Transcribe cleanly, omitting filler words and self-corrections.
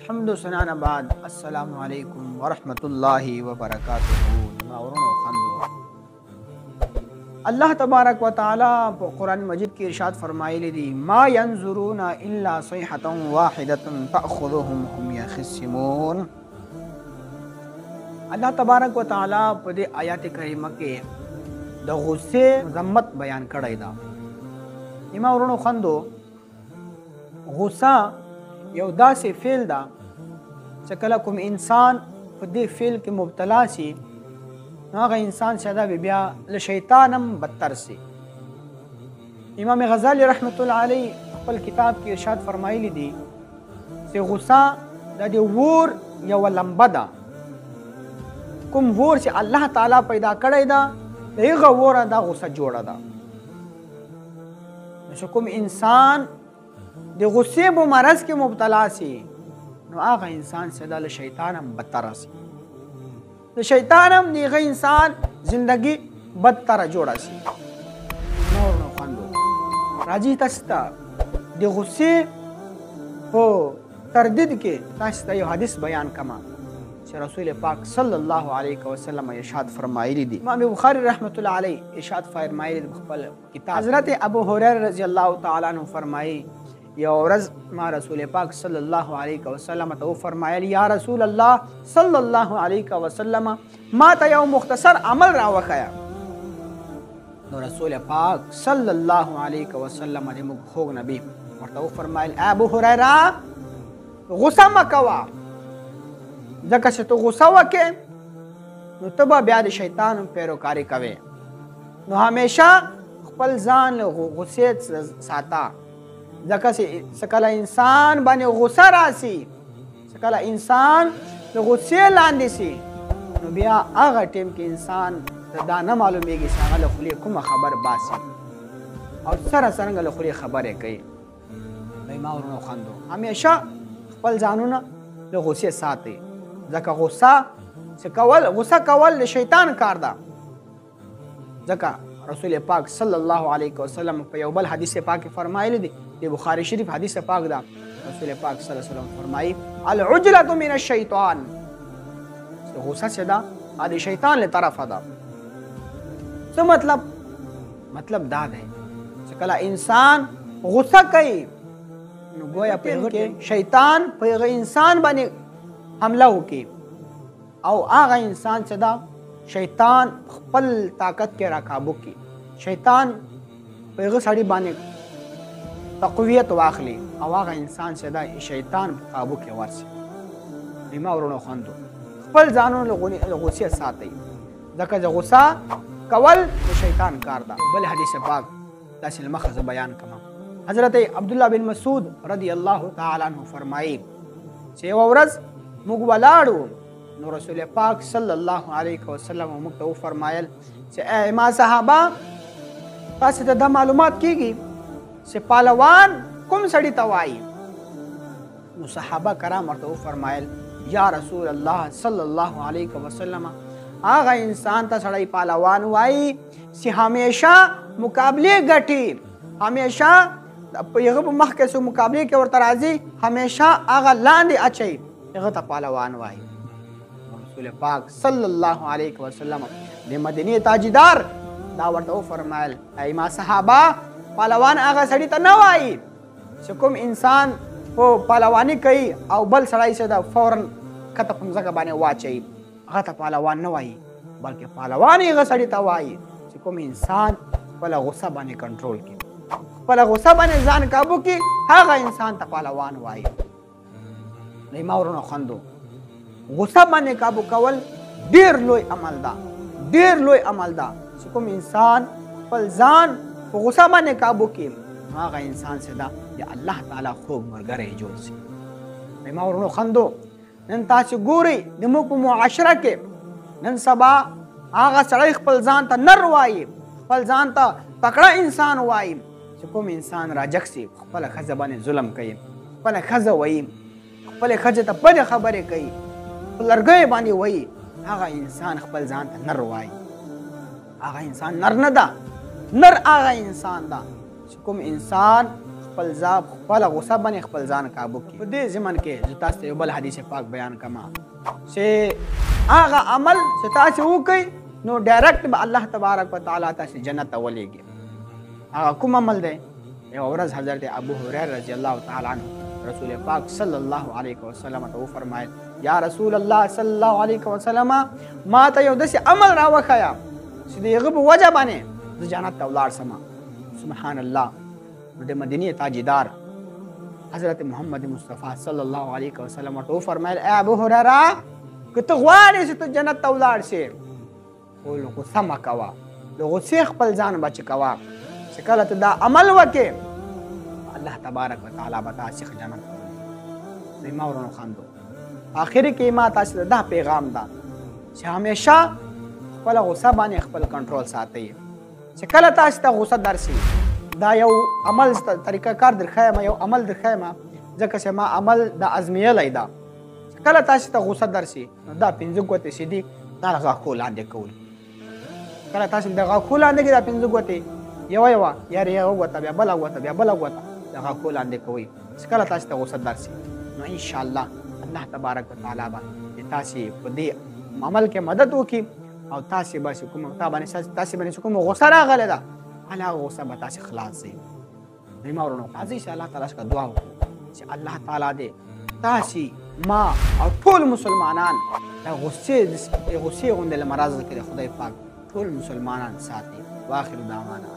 حمد و ثنا بعد السلام علیکم ورحمۃ اللہ وبرکاتہ. ورونو خوندو الله تبارک و تعالی په قرآن مجید کې ارشاد فرمایلی دی ما ينظرون الا صيحة واحدة تأخذهم هم يخصمون. الله تبارک و تعالی په دې آیات کریمه کې د غصې ذمت بیان کړی دا. ایما ورونو خوندو غصه یو داسې فعل ده چې کله کوم انسان په دې فعل کې مبتلا سي نو هغه انسان شاید بیا له شیطان هم بدتر سي. امام غزالی رحمت الله علیه خپل کتاب کې ارشاد فرمایلی دی چې غصه د دې ور یو لمبه ده. کوم ور چې الله تعالی پیدا کړی ده د هغه وره دا غصه جوړه ده. چې کوم انسان د غصې په مرض کې مبتلا سي نو هغه انسان سدا له شیطان هم بدتر سي. د شیطان هم د هغه انسان زندگی بدتر جوړه سي. نو خوندو راځي تاسو ته د غصې په تردید کې تاسو ته یو حدیث بیان کما چې رسول پاک صلی الله علیه وسلم ارشاد فرمایلی دی. امام بخاری رحمت الله علیه ارشاد فرمایلی دی خپل کتاب. حضرت ابو هریره رضی الله تعالی عنہ فرمایي یو ورځ ما رسول پاک صلی الله علیه وسلم ته فرمایل یا رسول الله صلی الله علیه وسلم ما ته یو مختصر عمل راوخیا. نو رسول پاک صلی الله علیه وسلم دې موږ خوږ نبی ورته فرمایل ابو هریره غصه مکوا ځکه چې ته غصه وکې نو ته به بیا د شیطان پیروکاری کوې. نو همیشه خپل ځان له غصې ساته ځکه چې کله انسان باندې غصه راسي کله انسان د غصې لاندې سي نو بیا هغه ټیم کې انسان ته دا نه معلومیږي چې هغه له خولې کومه خبر باسي او سره څرنګه له خولې خبرې کوي. نو ما ورونو خوندو همیشه خپل ځانونه له غصې ساتي ځکه غصه کول د شیطان کار ده. ځکه رسول پاک صلی الله علیه وسلم په یو بل حدیث پاک فرمایلی دی د بخاری شریف حدیث پاک ده. رسول پاک صلی الله علیه وسلم فرمایي العجلة من الشیطان. غصه چې ده د شیطان له طرفه ده. څه مطلب دا دی چې کله انسان غصه کوي نو گویا په هغه کې شیطان په هغه انسان باندې حمله وکړي او هغه انسان چې ده شیطان خپل طاقت کې راکابو کی. شیطان په هغه سړي باندې تقویت واخلي او هغه انسان چې دا شیطان په قابو کې ورسي. ما ورونو خوندو خپل ځانونه له غصې ساتئ ځکه چې غصه کول د شیطان کار ده. بل حدیث پاک داسې له مخه زه بیان کړم. حضرت عبدالله بن مسعود رضی الله تعالی عنه فرمایي چې یوه ورځ موږ ولاړو نو رسول پاک صلی الله علیه وسلم موږ ته وفرمایل چې ما صحابه تاسو ته دا معلومات کیږي چې پهلوان کوم سړي ته وایي. نو صحابه کرام ورته وفرمایل یا رسول الله صلی الله علیه وسلم هغه انسان ته سړی پهلوان وایي چې همیشه مقابلې ګټي، همیشه په هغه په مخ کې څو مقابلې کې ورته راځي همیشه هغه لاندې اچوي هغه ته پهلوان وایي. رسول پاک صلی الله علیه وسلم د مدینه تاجدار دا ورته وفرمایل ای ما صحابه پهلوان هغه سړي ته نه وایي چې کوم انسان په پهلواني کوي او بل سړی چې دا فورا کته په ځمکه باندې واچوي هغه ته پهلوان نه وایي بلکې پهلوان هغه سړي ته وایي چې کوم انسان خپله غصه باندې کنټرول کړي خپله غصه باندې ځان کابو کړي هغه انسان ته پهلوان وایي. نو ما ورونو خوندو غصه باندې کابو کول ډیر لوی عمل ده، ډیر لوی عمل ده. چې کوم انسان خپل ځان په غصه باندې کابو کړي هغه انسان چې ده د الله تعالی خوږ ملګری جوړ شي. ما ورونو خوندو نن تاسو ګورئ د موږ په معاشره کې نن سبا هغه سړی خپل ځان ته نر وایي خپل ځان ته تکړه انسان وایي چې کوم انسان راجک سي خپله ښځه باندې ظلم کوي خپله ښځه وایي خپلې ښځې ته بدې خبرې کوي لرګی باندې وایي هغه انسان خپل ځان ته نر وایي. هغه انسان نر نه ده، نر هغه انسان ده چې کوم انسان خپل ځان خپله غوسه باندې خپل ځان کابو کړي. په دې ضمن کې زه تاسو ته یو بل حدیث پاک بیان کما چې هغه عمل چې تاسو وکړئ نو ډایرکټ به الله تبارک وتعالی تاسو جنت ته ولېږي. هغه کوم عمل دی؟ یو ورځ حضرت ابو هريره رضی الله تعالی عنه رسول پاک صلی الله علیه وسلم ته وفرمایل یا رسول الله صلی الله علیه وسلم ما ته یو داسې عمل راوښیه چې د هغه په وجه باندې زه جنت ته ولاړ سم. سبحان الله. نو د مدینې تاجدار حضرت محمد مصطفی صلی الله علیه وسلم ورته وفرمایل ای ابو هريره که ته غواړې چې ته جنت ته ولاړ شې خو له غوسه مه کوه، د غوسې خپل ځان بچ کوه چې کله ته دا عمل وکړې الله تبارک وتعالی به تاسې جنت ته ولېږي. ما ورونو خویندو آخر کې ما تاسو ته دا پیغام ده چې همیشه خپله غوسه باندې خپل کنټرول ساتئ. چې کله تاسو ته غوسه درسي دا یو عمل طریقه کار درښیم، یو عمل درښیم ځکه چې ما عمل د ازمیلی ده. کله تاسو ته غوسه درسي نو دا 5 ګوتې چې دي دا د غاښو لاندې کول. کله تاسو د غاښو لاندې کې دا 5 ګوتې یوه یاره یوه ګوته بیا بله ګوته بیا بله ګوته د غاښو لاندې کوئ. چې کله تاسو ته غوسه درسي نو انشاءالله الله تبارک وتعالی به تاسې په دې عمل کې مدد وکړي او تاسې به چې کومه تاسې باندې چې کومه غوسه راغلې ده هله هغه غوسه به تاسې خلاص شي. ما ورونو راځئ چې الله تعالی څخه دعا وکړو چې الله تعالی دې تاسې ما او ټول مسلمانان د غصې غوندې له مرض کې د خدای پاک ټول مسلمانان ساتي. واخر دعوانا